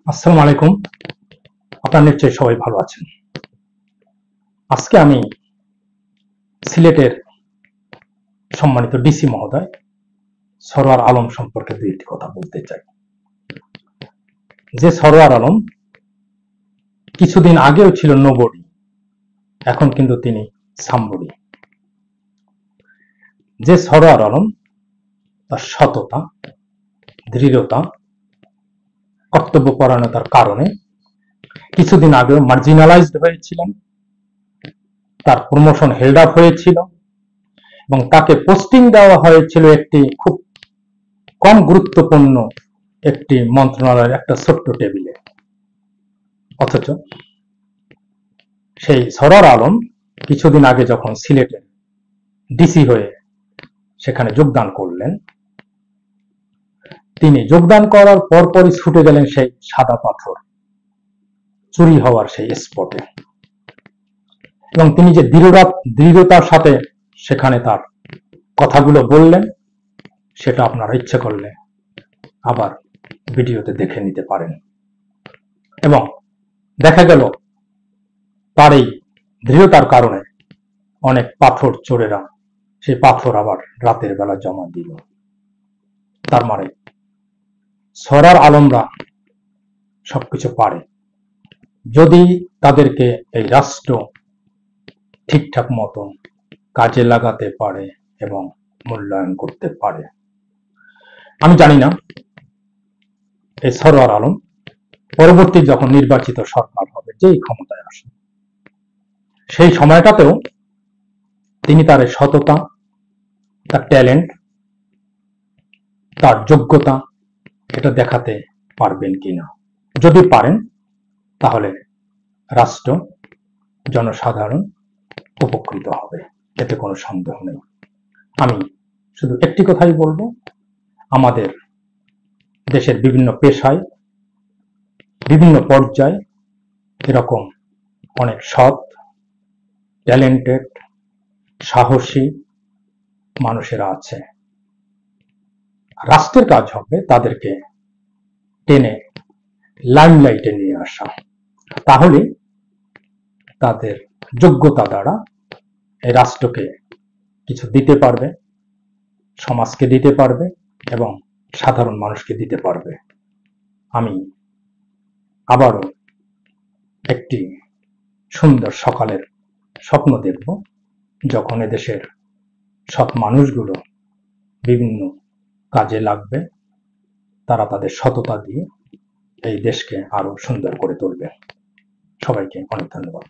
আসসালামু আলাইকুম। আপনারা নিশ্চয়ই সবাই ভালো আছেন। আজকে আমি সিলেটের সম্মানিত ডিসি মহোদয় সরোয়ার আলম সম্পর্কে দুইটি কথা বলতে চাই। যে সরোয়ার আলম কিছুদিন আগেও ছিল নোবডি, এখন কিন্তু তিনি সামবডি। যে সরোয়ার আলম তার সততা, দৃঢ়তা, কর্তব্যপরায়ণতার কারণে কিছুদিন আগেও মার্জিনালাইজড হয়েছিলেন, তার প্রমোশন হেল্ড আপ হয়েছিল এবং তাকে পোস্টিং দেওয়া হয়েছিল একটি খুব কম গুরুত্বপূর্ণ একটি মন্ত্রণালয়ের একটা ছোট্ট টেবিলে। অথচ সেই সরোয়ার আলম কিছুদিন আগে যখন সিলেটের ডিসি হয়ে সেখানে যোগদান করলেন, তিনি যোগদান করার পরপরই ছুটে গেলেন সেই সাদা পাথর চুরি হওয়ার সেই স্পটে, এবং তিনি যে দৃঢ়তার সাথে সেখানে তার কথাগুলো বললেন, সেটা আপনারা ইচ্ছে করলে আবার ভিডিওতে দেখে নিতে পারেন। এবং দেখা গেল তার এই দৃঢ়তার কারণে অনেক পাথর চোরেরা সেই পাথর আবার রাতের বেলা জমা দিল। তার মানে সরোয়ার আলমরা সবকিছু পারে যদি তাদেরকে এই রাষ্ট্র ঠিকঠাক মতো কাজে লাগাতে পারে এবং মূল্যায়ন করতে পারে। আমি জানি না এই সরোয়ার আলম পরবর্তী যখন নির্বাচিত সরকার হবে, যেই ক্ষমতায় আসে, সেই সময়টাতেও তিনি তার সততা, তার ট্যালেন্ট, তার যোগ্যতা এটা দেখাতে পারবেন কিনা। যদি পারেন তাহলে রাষ্ট্র, জনসাধারণ উপকৃত হবে, এতে কোনো সন্দেহ নেই। আমি শুধু একটি কথাই বলবো, আমাদের দেশের বিভিন্ন পেশায়, বিভিন্ন পর্যায়ে এরকম অনেক সৎ, ট্যালেন্টেড, সাহসী মানুষেরা আছে। রাষ্ট্রের কাজ হবে তাদেরকে টেনে লাইমলাইটে নিয়ে আসা, তাহলে তাদের যোগ্যতা দ্বারা এই রাষ্ট্রকে কিছু দিতে পারবে, সমাজকে দিতে পারবে এবং সাধারণ মানুষকে দিতে পারবে। আমি আবারও একটি সুন্দর সকালের স্বপ্ন দেখব, যখন এদেশের সৎ মানুষগুলো বিভিন্ন কাজে লাগবে, তারা তাদের সততা দিয়ে এই দেশকে আরো সুন্দর করে তুলবে। সবাইকে অনেক ধন্যবাদ।